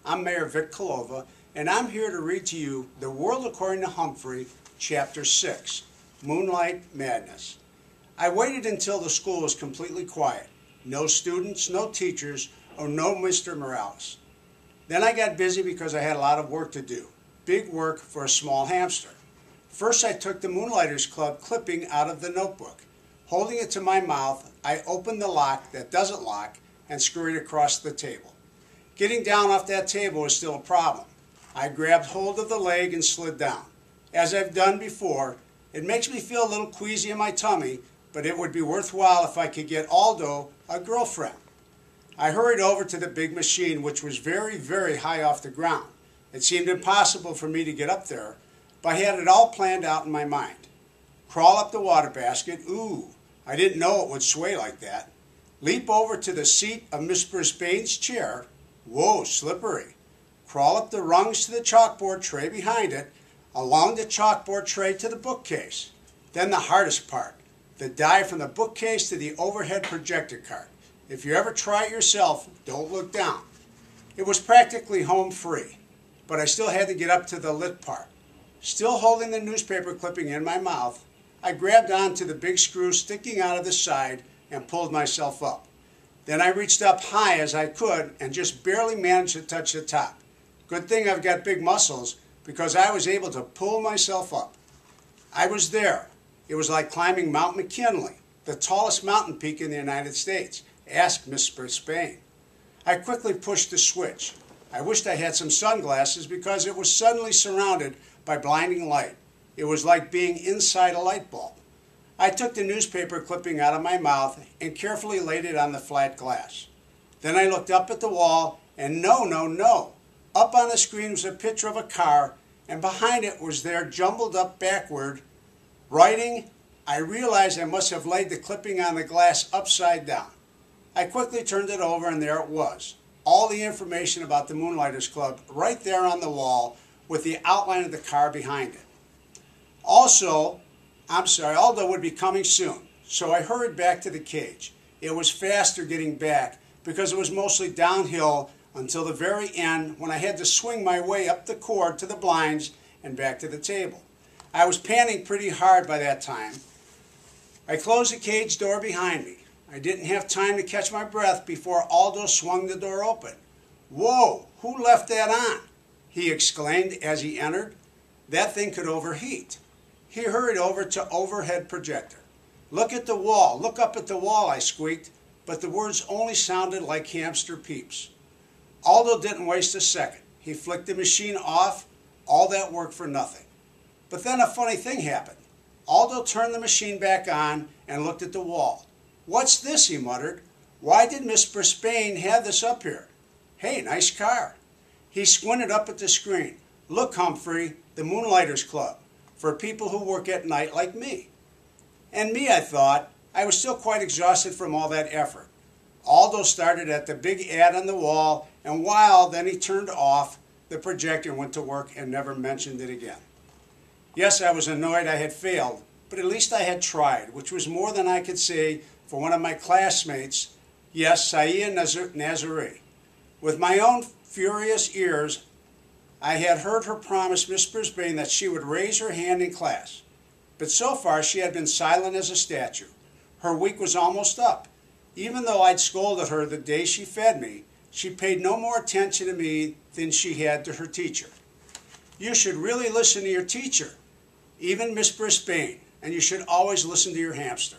I'm Mayor Vic Collova, and I'm here to read to you The World According to Humphrey, Chapter 6, Moonlight Madness. I waited until the school was completely quiet. No students, no teachers, or no Mr. Morales. Then I got busy because I had a lot of work to do. Big work for a small hamster. First, I took the Moonlighters Club clipping out of the notebook. Holding it to my mouth, I opened the lock that doesn't lock and scurried across the table. Getting down off that table was still a problem. I grabbed hold of the leg and slid down. As I've done before, it makes me feel a little queasy in my tummy, but it would be worthwhile if I could get Aldo a girlfriend. I hurried over to the big machine, which was very, very high off the ground. It seemed impossible for me to get up there, but I had it all planned out in my mind. Crawl up the water basket. Ooh, I didn't know it would sway like that. Leap over to the seat of Miss Brisbane's chair. Whoa, slippery. Crawl up the rungs to the chalkboard tray behind it, along the chalkboard tray to the bookcase. Then the hardest part, the dive from the bookcase to the overhead projector cart. If you ever try it yourself, don't look down. It was practically home free, but I still had to get up to the lit part. Still holding the newspaper clipping in my mouth, I grabbed onto the big screw sticking out of the side and pulled myself up. Then I reached up high as I could and just barely managed to touch the top. Good thing I've got big muscles because I was able to pull myself up. I was there. It was like climbing Mount McKinley, the tallest mountain peak in the United States. Ask Miss Brisbane. I quickly pushed the switch. I wished I had some sunglasses because it was suddenly surrounded by blinding light. It was like being inside a light bulb. I took the newspaper clipping out of my mouth and carefully laid it on the flat glass. Then I looked up at the wall, and no. Up on the screen was a picture of a car, and behind it was there jumbled up backward, writing. I realized I must have laid the clipping on the glass upside down. I quickly turned it over, and there it was. All the information about the Moonlighters Club right there on the wall with the outline of the car behind it. Aldo would be coming soon, so I hurried back to the cage. It was faster getting back because it was mostly downhill until the very end when I had to swing my way up the cord to the blinds and back to the table. I was panting pretty hard by that time. I closed the cage door behind me. I didn't have time to catch my breath before Aldo swung the door open. Whoa, who left that on? He exclaimed as he entered. That thing could overheat. He hurried over to overhead projector. Look at the wall, look up at the wall, I squeaked, but the words only sounded like hamster peeps. Aldo didn't waste a second. He flicked the machine off, all that work for nothing. But then a funny thing happened. Aldo turned the machine back on and looked at the wall. What's this, he muttered. Why did Miss Brisbane have this up here? Hey, nice car. He squinted up at the screen. Look, Humphrey, the Moonlighters Club, for people who work at night like me. And me, I thought. I was still quite exhausted from all that effort. Aldo started at the big ad on the wall, and then he turned off the projector and went to work and never mentioned it again. Yes, I was annoyed I had failed, but at least I had tried, which was more than I could say for one of my classmates, yes, Saia Nazari. With my own furious ears, I had heard her promise Miss Brisbane that she would raise her hand in class. But so far she had been silent as a statue. Her week was almost up. Even though I'd scolded her the day she fed me, she paid no more attention to me than she had to her teacher. You should really listen to your teacher, even Miss Brisbane, and you should always listen to your hamster.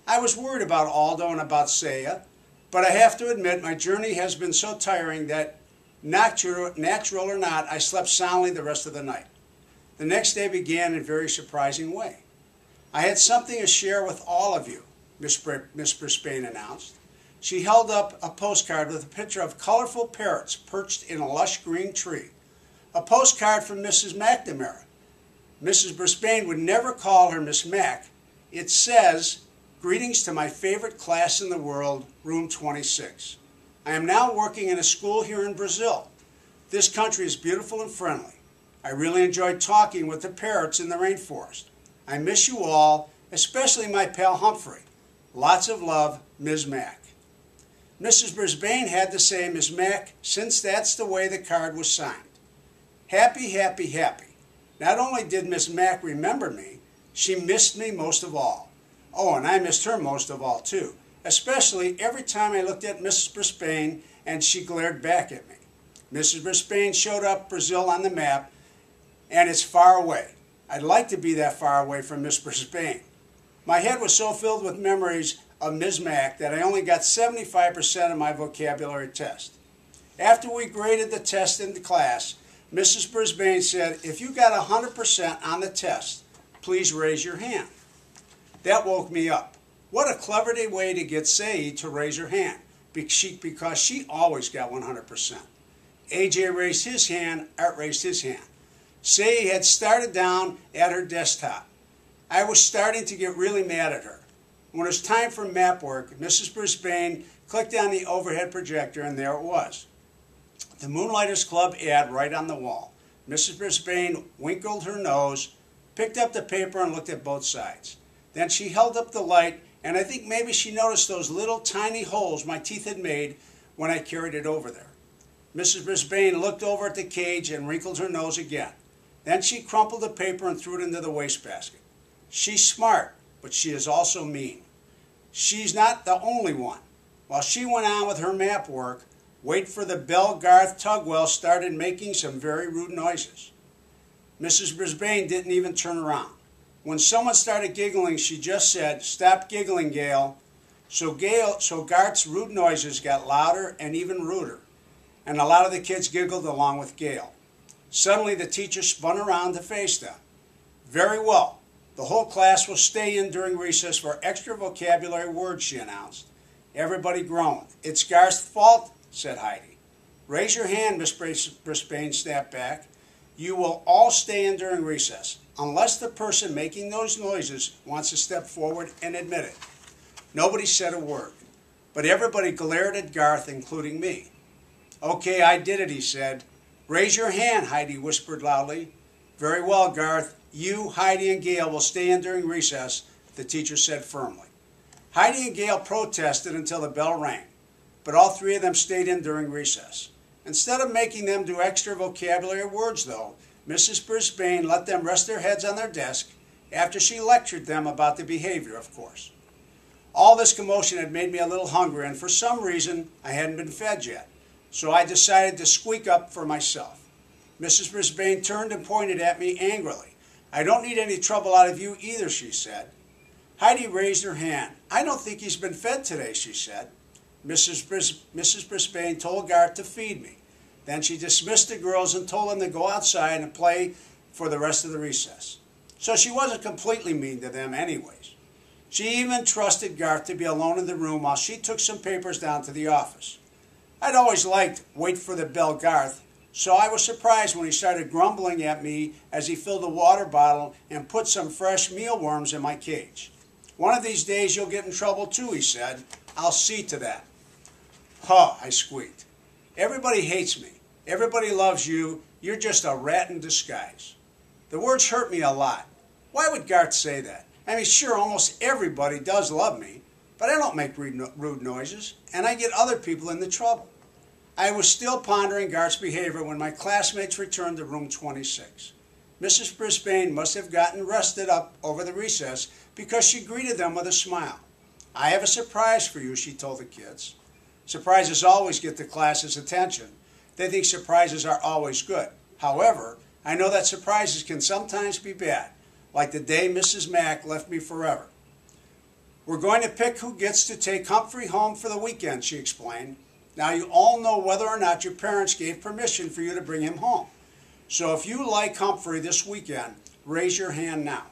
I was worried about Aldo and about Saya, but I have to admit my journey has been so tiring that natural or not, I slept soundly the rest of the night. The next day began in a very surprising way. I had something to share with all of you, Miss Brisbane announced. She held up a postcard with a picture of colorful parrots perched in a lush green tree. A postcard from Mrs. McNamara. Mrs. Brisbane would never call her Miss Mack. It says, "Greetings to my favorite class in the world, room 26. I am now working in a school here in Brazil. This country is beautiful and friendly. I really enjoyed talking with the parrots in the rainforest. I miss you all, especially my pal Humphrey. Lots of love, Ms. Mack." Mrs. Brisbane had to say, "Miss Mack, since that's the way the card was signed." Happy, happy, happy. Not only did Miss Mack remember me, she missed me most of all. Oh, and I missed her most of all, too, especially every time I looked at Mrs. Brisbane and she glared back at me. Mrs. Brisbane showed up Brazil on the map, and it's far away. I'd like to be that far away from Miss Brisbane. My head was so filled with memories of Ms. Mack that I only got 75% of my vocabulary test. After we graded the test in the class, Mrs. Brisbane said, "If you got 100% on the test, please raise your hand." That woke me up. What a clever way to get Say to raise her hand, because she always got 100%. AJ raised his hand, Art raised his hand. Say had started down at her desktop. I was starting to get really mad at her. When it was time for map work, Mrs. Brisbane clicked on the overhead projector, and there it was. The Moonlighters Club ad right on the wall. Mrs. Brisbane winkled her nose, picked up the paper, and looked at both sides. Then she held up the light, and I think maybe she noticed those little tiny holes my teeth had made when I carried it over there. Mrs. Brisbane looked over at the cage and wrinkled her nose again. Then she crumpled the paper and threw it into the wastebasket. She's smart, but she is also mean. She's not the only one. While she went on with her map work, wait for the bell, Garth Tugwell started making some very rude noises. Mrs. Brisbane didn't even turn around. When someone started giggling, she just said, "Stop giggling, Gail." So Garth's rude noises got louder and even ruder, and a lot of the kids giggled along with Gail. Suddenly the teacher spun around to face them. "Very well. The whole class will stay in during recess for extra vocabulary words," she announced. Everybody groaned. "It's Garth's fault," said Heidi. "Raise your hand," Miss Brisbane snapped back. "You will all stay in during recess, unless the person making those noises wants to step forward and admit it." Nobody said a word, but everybody glared at Garth, including me. "Okay, I did it," he said. "Raise your hand," Heidi whispered loudly. "Very well, Garth. You, Heidi, and Gail will stay in during recess," the teacher said firmly. Heidi and Gail protested until the bell rang, but all three of them stayed in during recess. Instead of making them do extra vocabulary words, though, Mrs. Brisbane let them rest their heads on their desk after she lectured them about the behavior, of course. All this commotion had made me a little hungry, and for some reason I hadn't been fed yet, so I decided to squeak up for myself. Mrs. Brisbane turned and pointed at me angrily. "I don't need any trouble out of you either," she said. Heidi raised her hand. "I don't think he's been fed today," she said. Mrs. Brisbane told Garth to feed me. Then she dismissed the girls and told them to go outside and play for the rest of the recess. So she wasn't completely mean to them anyways. She even trusted Garth to be alone in the room while she took some papers down to the office. I'd always liked "Wait for the Bell" Garth, so I was surprised when he started grumbling at me as he filled a water bottle and put some fresh mealworms in my cage. "One of these days you'll get in trouble too," he said. "I'll see to that." "Huh," I squeaked. "Everybody hates me. Everybody loves you. You're just a rat in disguise." The words hurt me a lot. Why would Garth say that? I mean, sure, almost everybody does love me, but I don't make rude noises, and I get other people into trouble. I was still pondering Garth's behavior when my classmates returned to room 26. Mrs. Brisbane must have gotten rested up over the recess because she greeted them with a smile. "I have a surprise for you," she told the kids. Surprises always get the class's attention. They think surprises are always good. However, I know that surprises can sometimes be bad, like the day Mrs. Mack left me forever. "We're going to pick who gets to take Humphrey home for the weekend," she explained. "Now you all know whether or not your parents gave permission for you to bring him home. So if you like Humphrey this weekend, raise your hand now."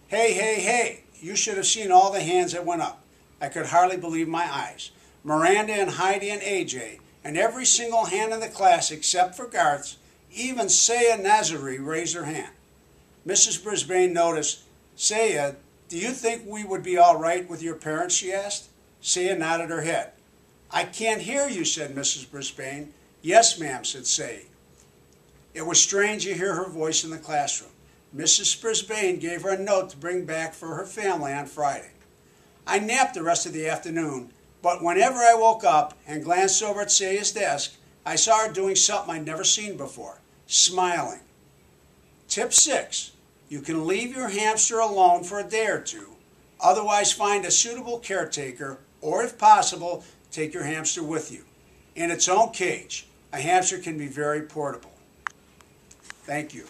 Hey, hey, hey, you should have seen all the hands that went up. I could hardly believe my eyes. Miranda and Heidi and AJ, and every single hand in the class except for Garth's, even Saya Nazari raised her hand. Mrs. Brisbane noticed. "Saya, do you think we would be all right with your parents?" she asked. Saya nodded her head. "I can't hear you," said Mrs. Brisbane. "Yes, ma'am," said Saya. It was strange to hear her voice in the classroom. Mrs. Brisbane gave her a note to bring back for her family on Friday. I napped the rest of the afternoon, But whenever I woke up and glanced over at Saya's desk, I saw her doing something I'd never seen before, smiling. Tip 6. You can leave your hamster alone for a day or two. Otherwise, find a suitable caretaker, or if possible, take your hamster with you. In its own cage, a hamster can be very portable. Thank you.